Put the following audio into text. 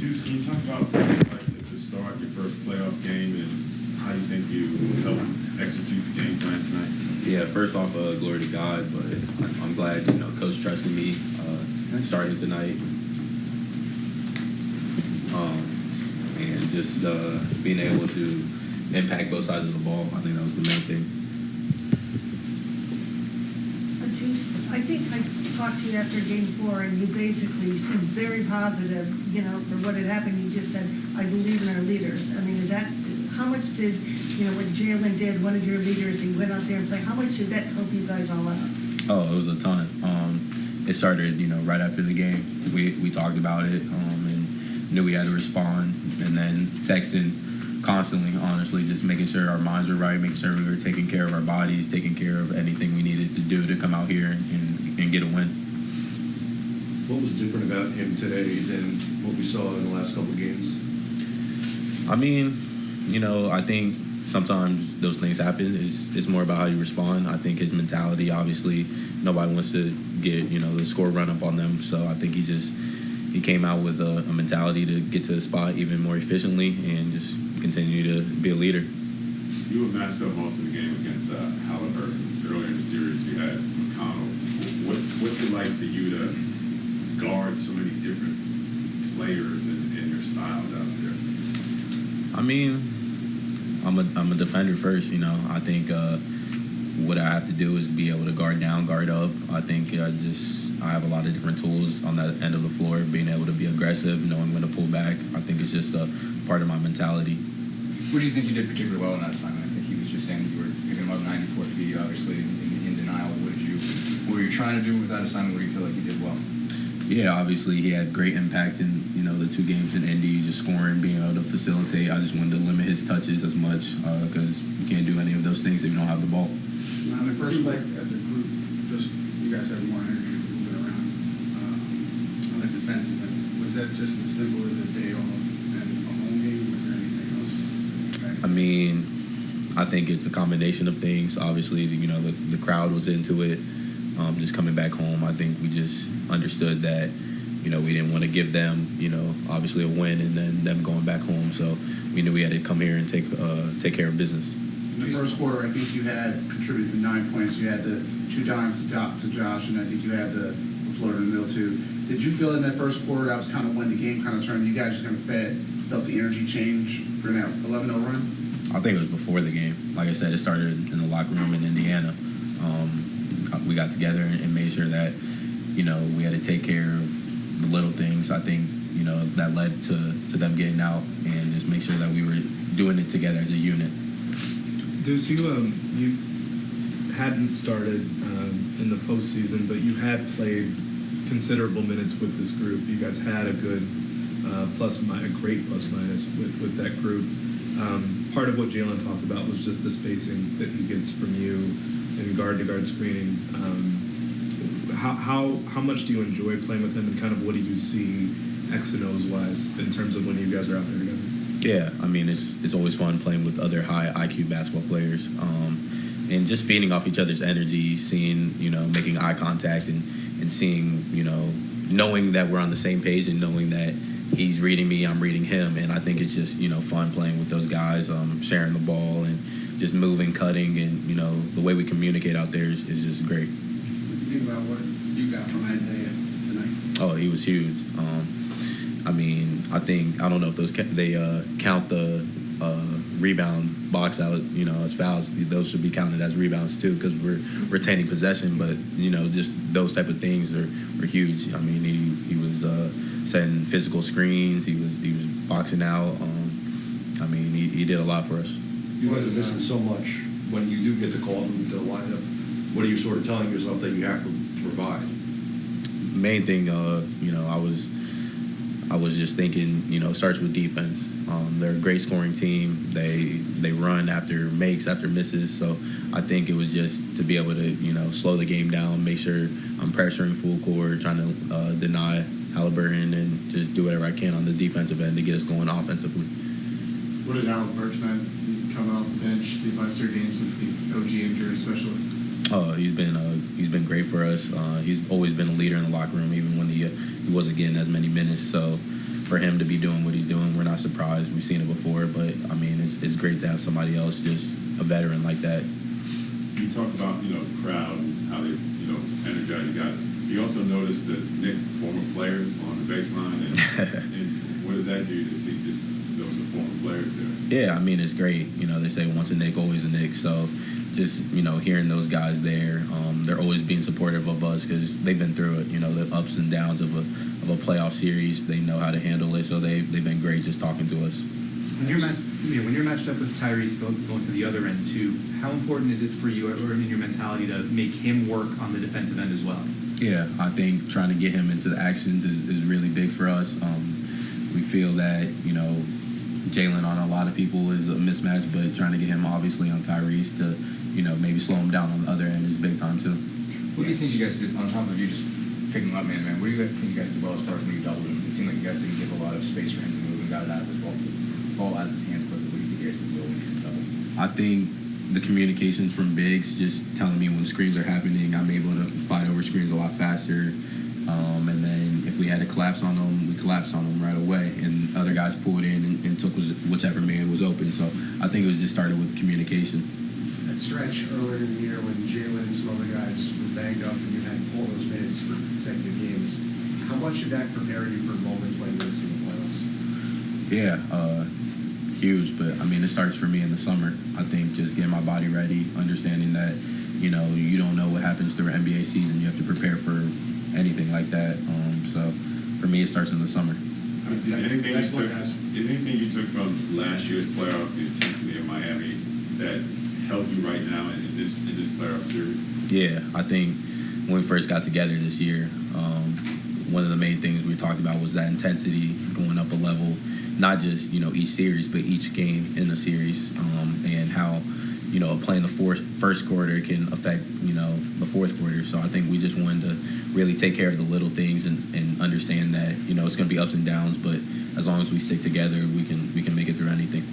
Deuce, can you talk about what it's like to start your first playoff game and how you think you help execute the game plan tonight? Yeah, first off, glory to God, but I'm glad, Coach trusted me starting tonight. And just being able to impact both sides of the ball, I think that was the main thing. Deuce, I think I talked to you after Game 4, and you basically seemed very positive, for what had happened. You just said, I believe in our leaders. I mean, how much did, what Jalen did, one of your leaders, he went out there and played, how much did that help you guys all out? Oh, it was a ton. It started, right after the game. We talked about it and knew we had to respond, and then texting constantly, honestly, just making sure our minds were right, making sure we were taking care of our bodies, taking care of anything we needed to do to come out here and get a win. What was different about him today than what we saw in the last couple of games? I mean, I think sometimes those things happen. It's more about how you respond. I think his mentality, obviously, nobody wants to get, the score run up on them. So I think he came out with a mentality to get to the spot even more efficiently and just continue to be a leader. You were matched up most of the game against Haliburton. Earlier in the series, you had McConnell. What's it like for you to guard so many different players and your styles out there? I mean, I'm a defender first. I think what I have to do is be able to guard down, guard up. I think I have a lot of different tools on that end of the floor, being able to be aggressive, knowing when to pull back. I think it's just a part of my mentality. What do you think you did particularly well in that assignment? I think he was just saying that you were giving him up 94 feet, obviously, in denial. What were you trying to do with that assignment? What do you feel like you did well? Yeah, obviously he had great impact in, the 2 games in Indy, just scoring, being able to facilitate. I just wanted to limit his touches as much because you can't do any of those things if you don't have the ball. On the first leg of the group, just you guys have more energy moving around on the defensive end. Was that just as simple as a day off and a home game? Was there anything else? I mean, I think it's a combination of things. Obviously, the crowd was into it. Just coming back home, I think we just understood that, we didn't want to give them, obviously a win and then them going back home. So we knew we had to come here and take care of business. In the first quarter, I think you had contributed to 9 points. You had the 2 dimes to Josh, and I think you had the floater in the middle too. Did you feel in that first quarter that was kind of when the game kind of turned? You guys just kind of felt the energy change for that 11-0 run? I think it was before the game. Like I said, it started in the locker room in Indiana. We got together and made sure that, we had to take care of the little things. I think, that led to them getting out and just make sure that we were doing it together as a unit. Deuce, you hadn't started in the postseason, but you had played considerable minutes with this group. You guys had a good great plus minus with that group. Part of what Jalen talked about was just the spacing that he gets from you in guard-to-guard screening. How much do you enjoy playing with him, and kind of what do you see X and O's wise in terms of when you guys are out there together? Yeah, I mean, it's always fun playing with other high IQ basketball players, and just feeding off each other's energy, seeing, making eye contact and seeing, knowing that we're on the same page and knowing that he's reading me, I'm reading him, and I think it's just, fun playing with those guys, sharing the ball and just moving, cutting, and, the way we communicate out there is just great. What do you think about what you got from Isaiah tonight? Oh, he was huge. I don't know if they count the rebound box out, as fouls. Those should be counted as rebounds too, because we're retaining possession. But just those type of things are huge. I mean, he was setting physical screens. He was boxing out. He did a lot for us. You guys are missing so much. When you do get to call them to the lineup, what are you sort of telling yourself that you have to provide? Main thing, I was just thinking, it starts with defense. They're a great scoring team. They run after makes, after misses. So I think it was just to be able to, slow the game down, make sure I'm pressuring full court, trying to deny Haliburton, and just do whatever I can on the defensive end to get us going offensively. What is Haliburton coming off the bench these last 3 games since the OG injury, especially? Oh, he's been great for us. He's always been a leader in the locker room, even when he wasn't getting as many minutes. So, for him to be doing what he's doing, we're not surprised. We've seen it before, but I mean, it's great to have somebody else, just a veteran like that. You talk about, the crowd and how they, energize you guys. You also noticed the Knicks former players on the baseline, and what does that do to see just those former players there? Yeah, I mean, it's great. They say once a Knick, always a Knick. So just, hearing those guys there, they're always being supportive of us because they've been through it, the ups and downs of a playoff series. They know how to handle it, so they've been great just talking to us. When you're matched up with Tyrese going to the other end too, how important is it for you, or in your mentality, to make him work on the defensive end as well? Yeah, I think trying to get him into the actions is really big for us. We feel that, Jalen on a lot of people is a mismatch, but trying to get him obviously on Tyrese to, maybe slow him down on the other end is big time too. What do you think you guys did, on top of you just picking him up, man? What do you think you guys did well as far as when you doubled him? It seemed like you guys didn't give a lot of space for him to move and got it out of his ball out of his hands quickly. What do you think you guys did well when you doubled him? I think the communications from bigs just telling me when screens are happening, I'm able to fight over screens a lot faster. And then if we had to collapse on them, we collapsed on them right away. And other guys pulled in and took whichever man was open. So I think it was just started with communication. That stretch earlier in the year when Jalen and some other guys were banged up and you had to pull those minutes for consecutive games, how much did that prepare you for moments like this in the playoffs? Yeah, huge. But, I mean, it starts for me in the summer. I think just getting my body ready, understanding that, you don't know what happens through an NBA season. You have to prepare for anything like that. So for me, it starts in the summer. Is anything you took from last year's playoffs, the intensity of Miami, that helped you right now in this playoff series? Yeah, I think when we first got together this year, one of the main things we talked about was that intensity going up a level, not just each series, but each game in the series, and how playing the first quarter can affect the fourth quarter. So I think we just wanted to really take care of the little things and understand that it's going to be ups and downs, but as long as we stick together, we can make it through anything.